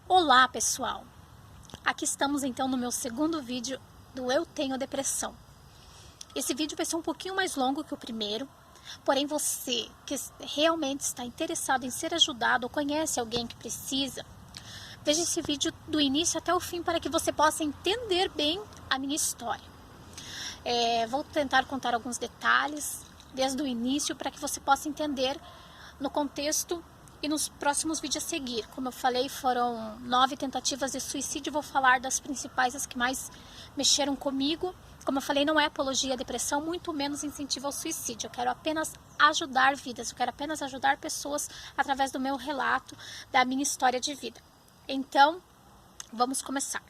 Olá pessoal, aqui estamos então no meu segundo vídeo do Eu Tenho Depressão. Esse vídeo vai ser um pouquinho mais longo que o primeiro, porém você que realmente está interessado em ser ajudado ou conhece alguém que precisa, veja esse vídeo do início até o fim para que você possa entender bem a minha história. Vou tentar contar alguns detalhes desde o início para que você possa entender no contexto e nos próximos vídeos a seguir. Como eu falei, foram 9 tentativas de suicídio. Vou falar das principais, as que mais mexeram comigo. Como eu falei, não é apologia à depressão, muito menos incentivo ao suicídio. Eu quero apenas ajudar vidas, eu quero apenas ajudar pessoas através do meu relato, da minha história de vida. Então, vamos começar.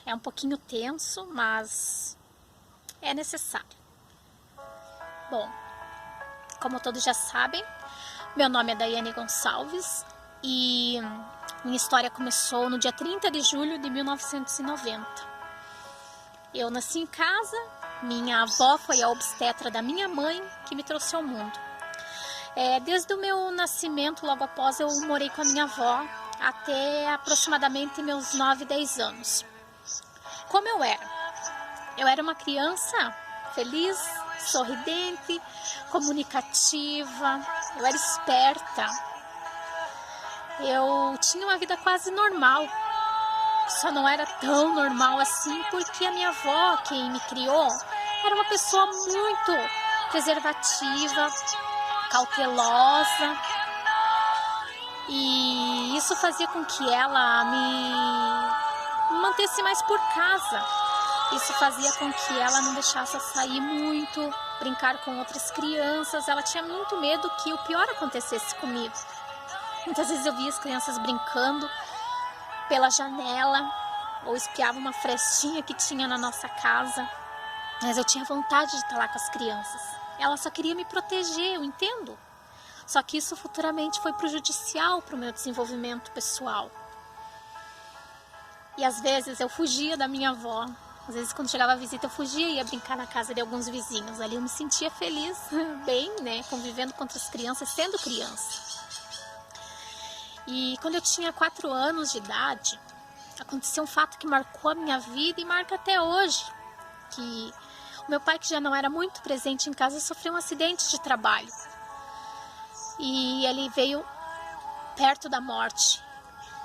É um pouquinho tenso, mas é necessário. Bom, como todos já sabem, meu nome é Daiane Gonçalves e minha história começou no dia 30 de julho de 1990. Eu nasci em casa, minha avó foi a obstetra da minha mãe que me trouxe ao mundo. Desde o meu nascimento, logo após, eu morei com a minha avó até aproximadamente meus 9, 10 anos. Como eu era? Eu era uma criança feliz, sorridente, comunicativa, eu era esperta, eu tinha uma vida quase normal, só não era tão normal assim porque a minha avó, quem me criou, era uma pessoa muito preservativa, cautelosa, e isso fazia com que ela me mantesse mais por casa. Isso fazia com que ela não deixasse eu sair muito, brincar com outras crianças. Ela tinha muito medo que o pior acontecesse comigo. Muitas vezes eu via as crianças brincando pela janela ou espiava uma frestinha que tinha na nossa casa. Mas eu tinha vontade de estar lá com as crianças. Ela só queria me proteger, eu entendo. Só que isso futuramente foi prejudicial para o meu desenvolvimento pessoal. E às vezes eu fugia da minha avó. Às vezes, quando chegava a visita, eu fugia e ia brincar na casa de alguns vizinhos. Ali eu me sentia feliz, bem, né? Convivendo com outras crianças, sendo criança. E quando eu tinha 4 anos de idade, aconteceu um fato que marcou a minha vida e marca até hoje. Que o meu pai, que já não era muito presente em casa, sofreu um acidente de trabalho. E ele veio perto da morte.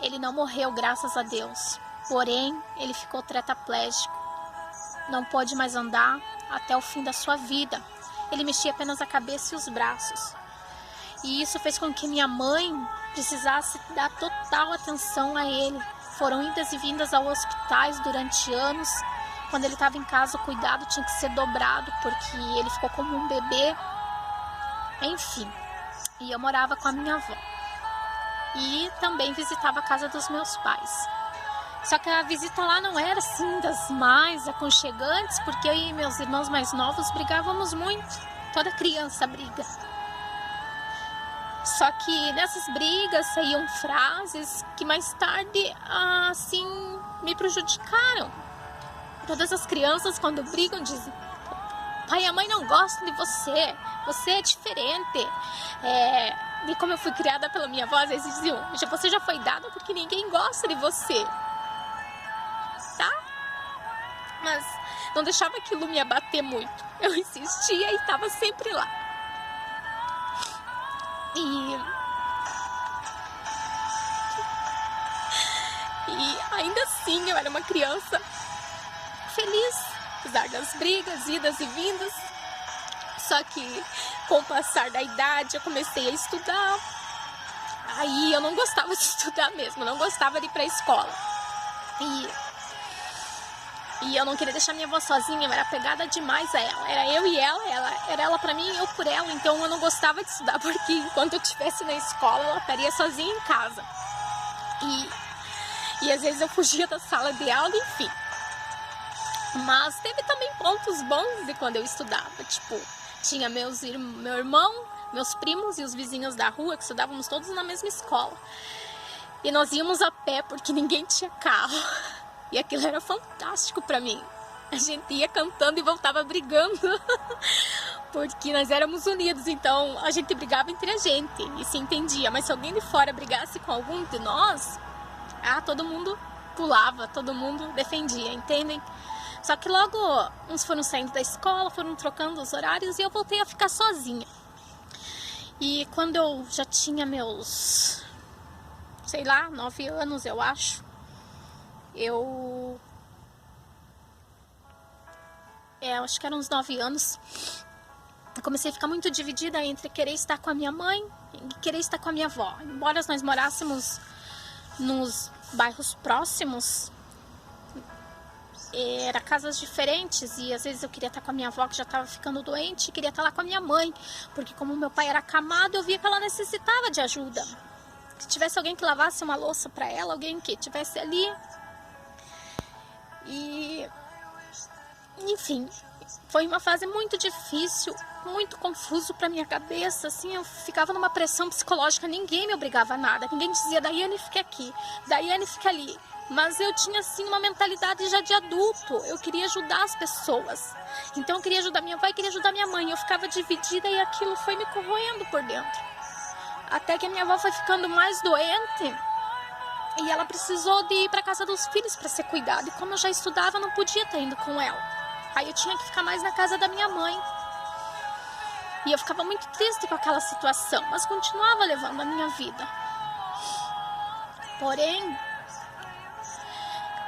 Ele não morreu, graças a Deus. Porém, ele ficou tetraplégico. Não pôde mais andar até o fim da sua vida. Ele mexia apenas a cabeça e os braços. E isso fez com que minha mãe precisasse dar total atenção a ele. Foram idas e vindas aos hospitais durante anos. Quando ele estava em casa, o cuidado tinha que ser dobrado, porque ele ficou como um bebê. Enfim, e eu morava com a minha avó. E também visitava a casa dos meus pais. Só que a visita lá não era assim das mais aconchegantes, porque eu e meus irmãos mais novos brigávamos muito. Toda criança briga. Só que nessas brigas saíam frases que mais tarde, assim, me prejudicaram. Todas as crianças, quando brigam, dizem: pai e a mãe não gostam de você, você é diferente. E como eu fui criada pela minha avó, às vezes diziam: você já foi dada porque ninguém gosta de você. Mas não deixava aquilo me abater muito. Eu insistia e estava sempre lá. E ainda assim eu era uma criança feliz, apesar das brigas, idas e vindas. Só que com o passar da idade eu comecei a estudar. Aí eu não gostava de estudar mesmo, não gostava de ir para a escola. E eu não queria deixar minha avó sozinha, eu era apegada demais a ela. Era eu e ela era ela pra mim e eu por ela. Então eu não gostava de estudar, porque enquanto eu estivesse na escola, ela estaria sozinha em casa. E às vezes eu fugia da sala de aula, enfim. Mas teve também pontos bons de quando eu estudava. Tipo, tinha meu irmão, meus primos e os vizinhos da rua, que estudávamos todos na mesma escola. E nós íamos a pé, porque ninguém tinha carro. E aquilo era fantástico pra mim. A gente ia cantando e voltava brigando. porque nós éramos unidos, então a gente brigava entre a gente e se entendia. Mas se alguém de fora brigasse com algum de nós, todo mundo pulava, todo mundo defendia, entendem? Só que logo uns foram saindo da escola, foram trocando os horários e eu voltei a ficar sozinha. E quando eu já tinha meus, 9 anos, eu acho, eu acho que eram uns 9 anos, eu comecei a ficar muito dividida entre querer estar com a minha mãe e querer estar com a minha avó. Embora nós morássemos nos bairros próximos, eram casas diferentes e às vezes eu queria estar com a minha avó que já estava ficando doente e queria estar lá com a minha mãe, porque como meu pai era acamado, eu via que ela necessitava de ajuda. Se tivesse alguém que lavasse uma louça para ela, alguém que estivesse ali. E enfim, foi uma fase muito difícil, muito confuso para minha cabeça, assim, eu ficava numa pressão psicológica, ninguém me obrigava a nada, ninguém dizia, Daiane fica aqui, Daiane fica ali, mas eu tinha assim uma mentalidade já de adulto, eu queria ajudar as pessoas, então eu queria ajudar minha avó e queria ajudar minha mãe, eu ficava dividida e aquilo foi me corroendo por dentro, até que a minha avó foi ficando mais doente e ela precisou de ir para casa dos filhos para ser cuidada, e como eu já estudava, eu não podia estar indo com ela. Aí eu tinha que ficar mais na casa da minha mãe. E eu ficava muito triste com aquela situação, mas continuava levando a minha vida. Porém,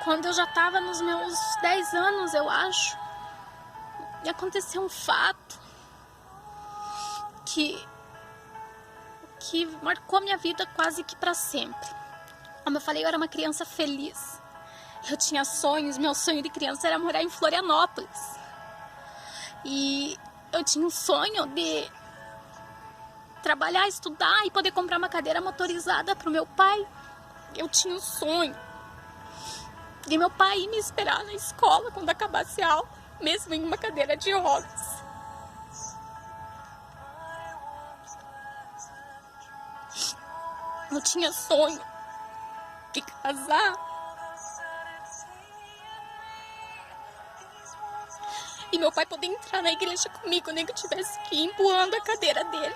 quando eu já estava nos meus 10 anos, eu acho, e aconteceu um fato que marcou minha vida quase que para sempre. Como eu falei, eu era uma criança feliz. Eu tinha sonhos, meu sonho de criança era morar em Florianópolis. E eu tinha um sonho de trabalhar, estudar e poder comprar uma cadeira motorizada para o meu pai. Eu tinha um sonho de meu pai ir me esperar na escola quando acabasse a aula, mesmo em uma cadeira de rodas. Eu tinha sonho de casar. E meu pai poder entrar na igreja comigo, nem que eu tivesse que ir empurrando a cadeira dele.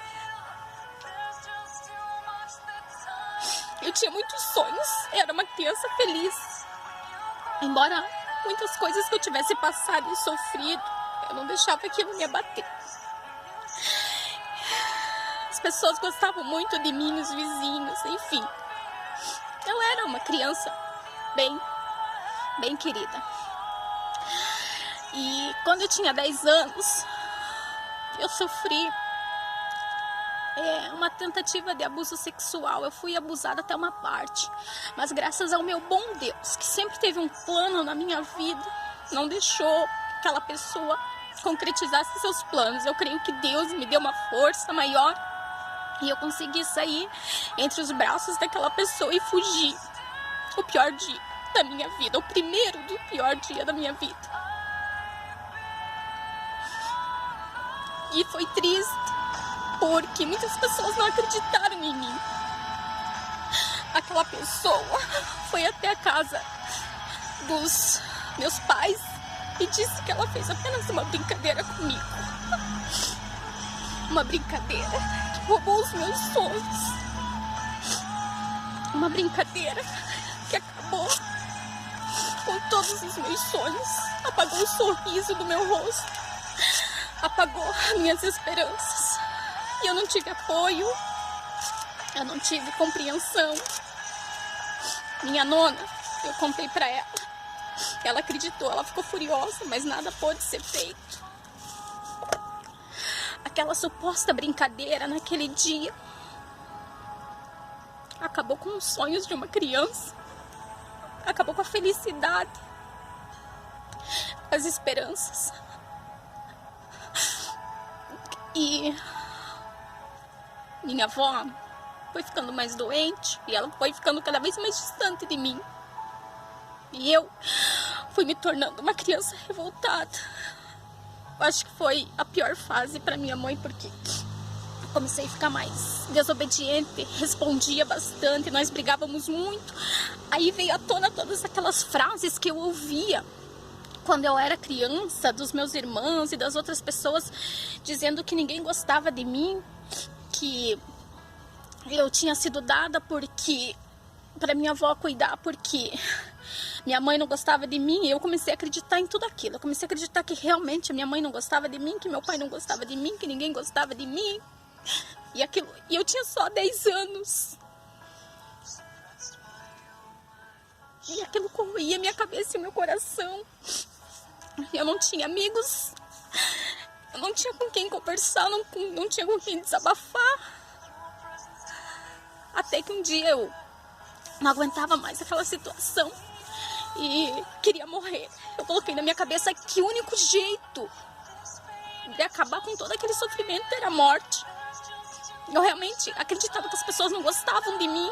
Eu tinha muitos sonhos, era uma criança feliz. Embora muitas coisas que eu tivesse passado e sofrido, eu não deixava aquilo me abater. As pessoas gostavam muito de mim, os vizinhos, enfim. Eu era uma criança bem querida. E quando eu tinha 10 anos, eu sofri uma tentativa de abuso sexual. Eu fui abusada até uma parte. Mas graças ao meu bom Deus, que sempre teve um plano na minha vida, não deixou que aquela pessoa concretizasse seus planos. Eu creio que Deus me deu uma força maior e eu consegui sair entre os braços daquela pessoa e fugir. O pior dia da minha vida, o primeiro do pior dia da minha vida. E foi triste, porque muitas pessoas não acreditaram em mim. Aquela pessoa foi até a casa dos meus pais e disse que ela fez apenas uma brincadeira comigo. Uma brincadeira que roubou os meus sonhos. Uma brincadeira que acabou com todos os meus sonhos. Apagou o sorriso do meu rosto. Apagou minhas esperanças. E eu não tive apoio. Eu não tive compreensão. Minha nona, eu contei pra ela. Ela acreditou, ela ficou furiosa, mas nada pôde ser feito. Aquela suposta brincadeira naquele dia acabou com os sonhos de uma criança. Acabou com a felicidade, com as esperanças. E minha avó foi ficando mais doente e ela foi ficando cada vez mais distante de mim. E eu fui me tornando uma criança revoltada. Eu acho que foi a pior fase para minha mãe, porque eu comecei a ficar mais desobediente, respondia bastante, nós brigávamos muito. Aí veio à tona todas aquelas frases que eu ouvia quando eu era criança, dos meus irmãos e das outras pessoas, dizendo que ninguém gostava de mim, que eu tinha sido dada para minha avó cuidar, porque minha mãe não gostava de mim. E eu comecei a acreditar em tudo aquilo. Eu comecei a acreditar que realmente a minha mãe não gostava de mim, que meu pai não gostava de mim, que ninguém gostava de mim. E eu tinha só 10 anos. E aquilo corroía minha cabeça e meu coração. Eu não tinha amigos. Eu não tinha com quem conversar, não tinha com quem desabafar. Até que um dia eu não aguentava mais aquela situação e queria morrer. Eu coloquei na minha cabeça que o único jeito de acabar com todo aquele sofrimento era a morte. Eu realmente acreditava que as pessoas não gostavam de mim.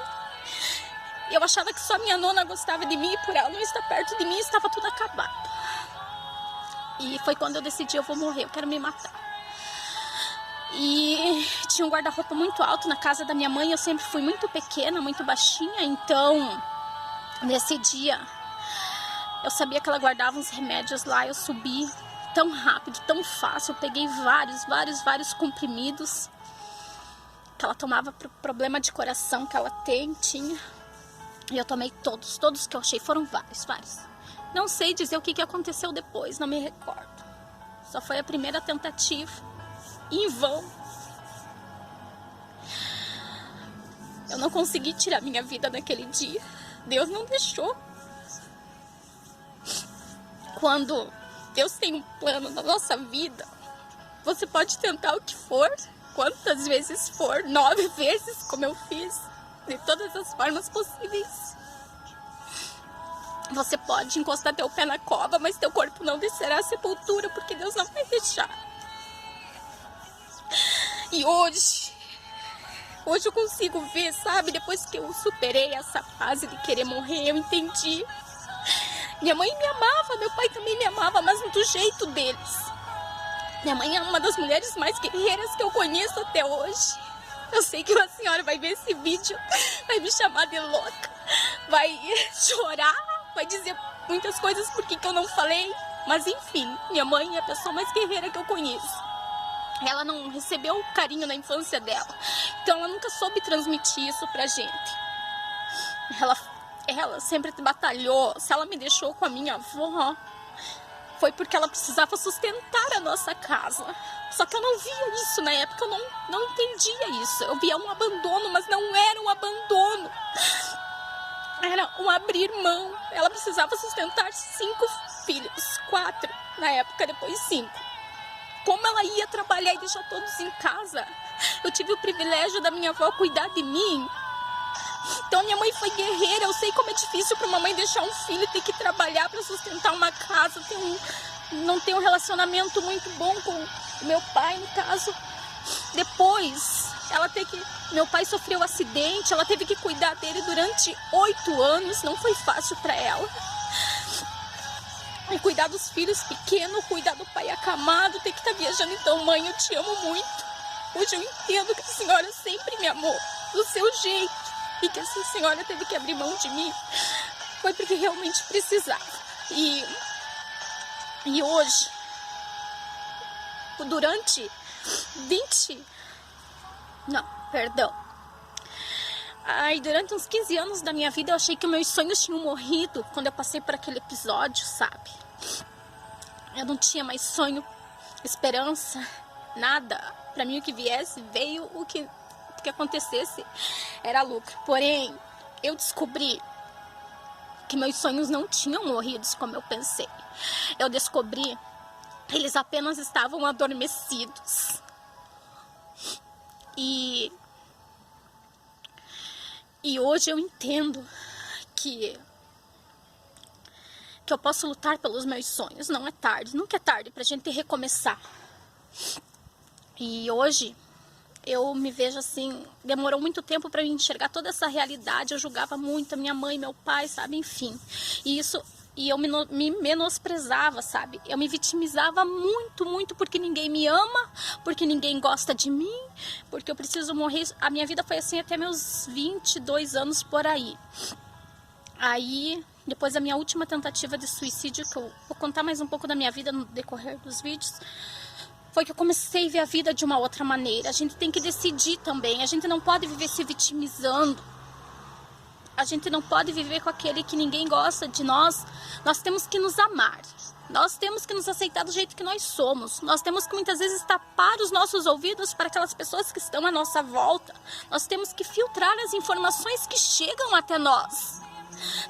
Eu achava que só minha nona gostava de mim, e por ela não estar perto de mim estava tudo acabado. E foi quando eu decidi: eu vou morrer, eu quero me matar. E tinha um guarda-roupa muito alto na casa da minha mãe. Eu sempre fui muito pequena, muito baixinha. Então, nesse dia, eu sabia que ela guardava uns remédios lá. Eu subi tão rápido, tão fácil. Eu peguei vários comprimidos que ela tomava pro problema de coração que ela tinha. E eu tomei todos que eu achei. Foram vários. Não sei dizer o que aconteceu depois, não me recordo. Só foi a primeira tentativa, em vão. Eu não consegui tirar minha vida naquele dia. Deus não deixou. Quando Deus tem um plano na nossa vida, você pode tentar o que for, quantas vezes for, 9 vezes, como eu fiz, de todas as formas possíveis. Você pode encostar teu pé na cova, mas teu corpo não descerá à sepultura, porque Deus não vai deixar. E hoje eu consigo ver, sabe? Depois que eu superei essa fase de querer morrer, eu entendi. Minha mãe me amava, meu pai também me amava, mas do jeito deles. Minha mãe é uma das mulheres mais guerreiras que eu conheço até hoje. Eu sei que uma senhora vai ver esse vídeo, vai me chamar de louca, vai chorar, vai dizer muitas coisas por que eu não falei. Mas enfim, minha mãe é a pessoa mais guerreira que eu conheço. Ela não recebeu o carinho na infância dela, então ela nunca soube transmitir isso pra gente. Ela sempre batalhou. Se ela me deixou com a minha avó, foi porque ela precisava sustentar a nossa casa. Só que eu não via isso na época, eu não entendia isso. Eu via um abandono, mas não era um abandono. Era um abrir mão. Ela precisava sustentar 5 filhos, 4 na época, depois 5. Como ela ia trabalhar e deixar todos em casa? Eu tive o privilégio da minha avó cuidar de mim. Então minha mãe foi guerreira. Eu sei como é difícil para uma mãe deixar um filho, ter que trabalhar para sustentar uma casa, não ter um relacionamento muito bom com o meu pai, no caso. Depois, meu pai sofreu um acidente, ela teve que cuidar dele durante 8 anos. Não foi fácil para ela. E cuidar dos filhos pequenos, cuidar do pai acamado, ter que estar viajando. Então, mãe, eu te amo muito. Hoje eu entendo que a senhora sempre me amou do seu jeito. E que essa senhora teve que abrir mão de mim foi porque realmente precisava. E hoje, durante durante uns 15 anos da minha vida, eu achei que meus sonhos tinham morrido quando eu passei por aquele episódio, sabe? Eu não tinha mais sonho, esperança, nada. Pra mim, o que viesse, veio, o que acontecesse era lucro. Porém, eu descobri que meus sonhos não tinham morrido como eu pensei. Eu descobri que eles apenas estavam adormecidos. E hoje eu entendo que eu posso lutar pelos meus sonhos. Não é tarde, nunca é tarde pra gente recomeçar. E hoje eu me vejo assim, demorou muito tempo pra eu enxergar toda essa realidade. Eu julgava muito a minha mãe, meu pai, sabe, enfim. E eu me menosprezava, sabe? Eu me vitimizava muito porque ninguém me ama, porque ninguém gosta de mim, porque eu preciso morrer. A minha vida foi assim até meus 22 anos por aí. Aí, depois da minha última tentativa de suicídio, que eu vou contar mais um pouco da minha vida no decorrer dos vídeos, foi que eu comecei a ver a vida de uma outra maneira. A gente tem que decidir também. A gente não pode viver se vitimizando. A gente não pode viver com aquele que ninguém gosta de nós. Nós temos que nos amar. Nós temos que nos aceitar do jeito que nós somos. Nós temos que muitas vezes tapar os nossos ouvidos para aquelas pessoas que estão à nossa volta. Nós temos que filtrar as informações que chegam até nós.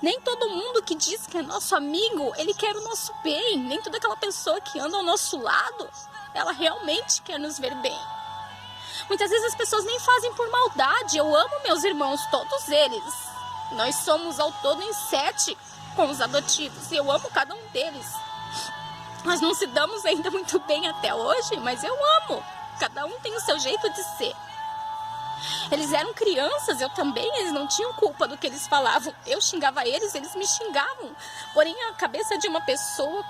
Nem todo mundo que diz que é nosso amigo, ele quer o nosso bem. Nem toda aquela pessoa que anda ao nosso lado, ela realmente quer nos ver bem. Muitas vezes as pessoas nem fazem por maldade. Eu amo meus irmãos, todos eles. Nós somos ao todo em 7 com os adotivos. E eu amo cada um deles. Nós não se damos ainda muito bem até hoje, mas eu amo. Cada um tem o seu jeito de ser. Eles eram crianças, eu também, eles não tinham culpa do que eles falavam. Eu xingava eles, eles me xingavam. Porém, a cabeça de uma pessoa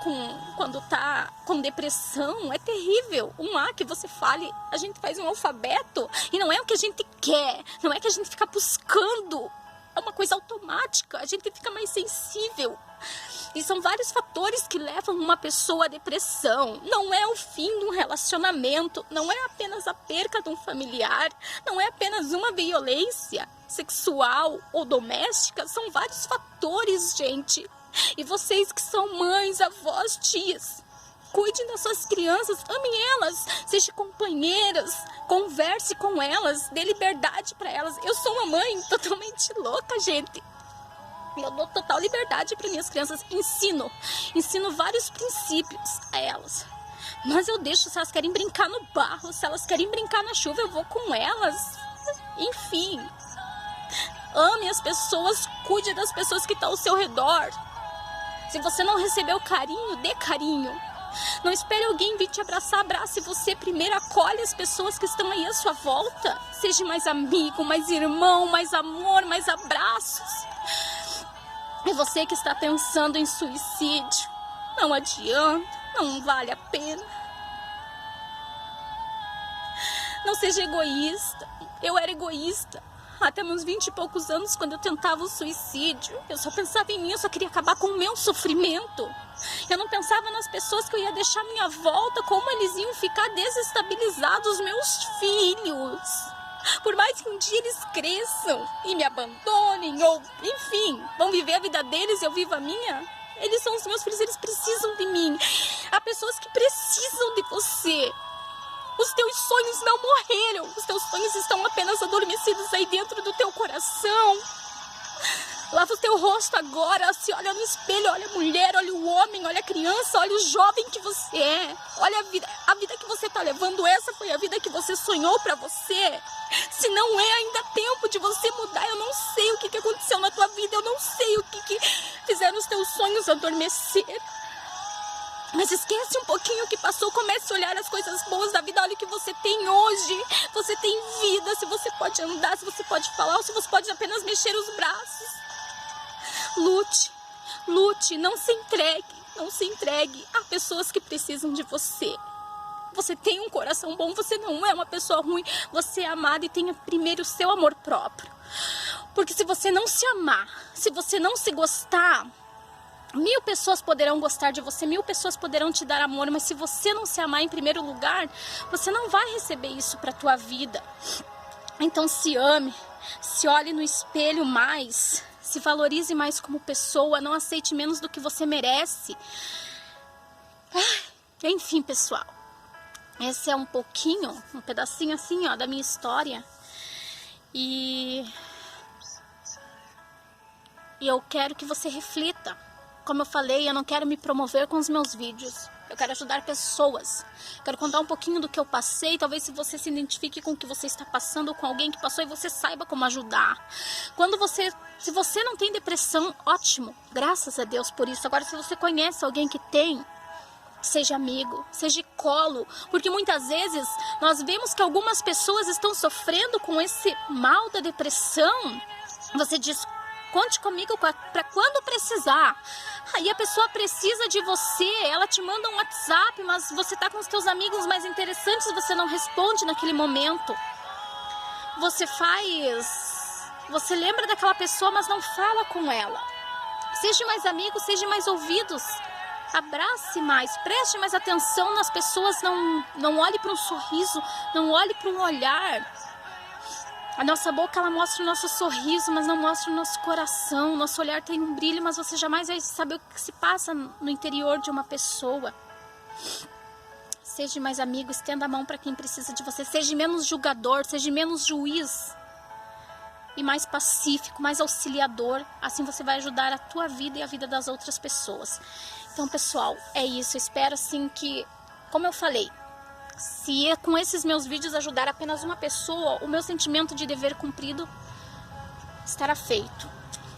quando tá com depressão é terrível. Um A que você fale, a gente faz um alfabeto e não é o que a gente quer, não é que a gente fica buscando. É uma coisa automática, a gente fica mais sensível. E são vários fatores que levam uma pessoa à depressão. Não é o fim de um relacionamento, não é apenas a perca de um familiar, não é apenas uma violência sexual ou doméstica. São vários fatores, gente. E vocês que são mães, avós, tias, cuidem das suas crianças, amem elas, sejam companheiras, converse com elas, dê liberdade para elas. Eu sou uma mãe totalmente louca, gente. Eu dou total liberdade para minhas crianças, ensino vários princípios a elas. Mas eu deixo, se elas querem brincar no barro, se elas querem brincar na chuva, eu vou com elas. Enfim, ame as pessoas, cuide das pessoas que estão ao seu redor. Se você não recebeu carinho, dê carinho. Não espere alguém vir te abraçar, abrace você primeiro, acolhe as pessoas que estão aí à sua volta. Seja mais amigo, mais irmão, mais amor, mais abraços. E você que está pensando em suicídio, não adianta, não vale a pena. Não seja egoísta. Eu era egoísta até meus 20 e poucos anos, quando eu tentava o suicídio. Eu só pensava em mim, eu só queria acabar com o meu sofrimento. Eu não pensava nas pessoas que eu ia deixar à minha volta, como eles iam ficar desestabilizados, meus filhos. Por mais que um dia eles cresçam e me abandonem, ou enfim, vão viver a vida deles e eu vivo a minha, eles são os meus filhos, eles precisam de mim. Há pessoas que precisam de você. Os teus sonhos não morreram, os teus sonhos estão apenas adormecidos aí dentro do teu coração. Lava o teu rosto agora, se olha no espelho, olha a mulher, olha o homem, olha a criança, olha o jovem que você é. Olha a vida que você está levando, essa foi a vida que você sonhou para você. Se não é ainda tempo de você mudar, eu não sei o que aconteceu na tua vida, eu não sei o que fizeram os teus sonhos adormecer. Mas esquece um pouquinho o que passou, comece a olhar as coisas boas da vida, olha o que você tem hoje. Você tem vida, se você pode andar, se você pode falar, ou se você pode apenas mexer os braços. Lute, não se entregue a pessoas que precisam de você. Você tem um coração bom, você não é uma pessoa ruim, você é amada e tenha primeiro o seu amor próprio. Porque se você não se amar, se você não se gostar, 1000 pessoas poderão gostar de você, 1000 pessoas poderão te dar amor, mas se você não se amar em primeiro lugar, você não vai receber isso para a tua vida. Então se ame, se olhe no espelho mais, se valorize mais como pessoa, não aceite menos do que você merece. Enfim, pessoal, esse é um pouquinho, um pedacinho assim, ó, da minha história. E eu quero que você reflita. Como eu falei, eu não quero me promover com os meus vídeos. Eu quero ajudar pessoas. Quero contar um pouquinho do que eu passei. Talvez se você se identifique com o que você está passando, ou com alguém que passou, e você saiba como ajudar. Se você não tem depressão, ótimo. Graças a Deus por isso. Agora, se você conhece alguém que tem, seja amigo, seja colo. Porque muitas vezes nós vemos que algumas pessoas estão sofrendo com esse mal da depressão. Você diz: conte comigo para quando precisar. Aí a pessoa precisa de você, ela te manda um WhatsApp, mas você tá com os teus amigos mais interessantes, você não responde naquele momento. Você lembra daquela pessoa, mas não fala com ela. Seja mais amigo, seja mais ouvidos. Abrace mais, preste mais atenção nas pessoas, não olhe para um sorriso, não olhe para um olhar. A nossa boca, ela mostra o nosso sorriso, mas não mostra o nosso coração. O nosso olhar tem um brilho, mas você jamais vai saber o que se passa no interior de uma pessoa. Seja mais amigo, estenda a mão para quem precisa de você. Seja menos julgador, seja menos juiz. E mais pacífico, mais auxiliador. Assim você vai ajudar a tua vida e a vida das outras pessoas. Então, pessoal, é isso. Eu espero, assim, que, como eu falei, se com esses meus vídeos ajudar apenas uma pessoa, o meu sentimento de dever cumprido estará feito.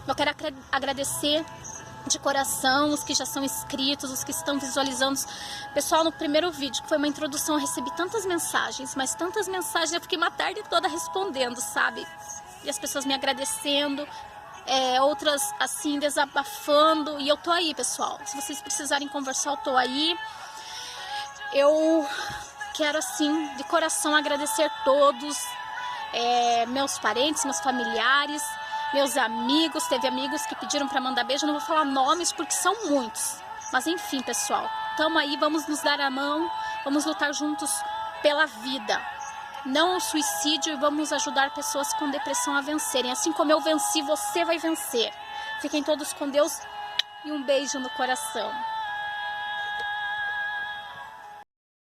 Eu quero agradecer de coração os que já são inscritos, os que estão visualizando. Pessoal, no primeiro vídeo, que foi uma introdução, eu recebi tantas mensagens, mas tantas mensagens, eu fiquei uma tarde toda respondendo, sabe? E as pessoas me agradecendo, outras assim desabafando, e eu tô aí, pessoal. Se vocês precisarem conversar, eu tô aí. Eu quero assim de coração agradecer todos, meus parentes, meus familiares, meus amigos. Teve amigos que pediram para mandar beijo, eu não vou falar nomes porque são muitos, mas enfim, pessoal, tamo aí, vamos nos dar a mão, vamos lutar juntos pela vida, não o suicídio, e vamos ajudar pessoas com depressão a vencerem. Assim como eu venci, você vai vencer. Fiquem todos com Deus e um beijo no coração.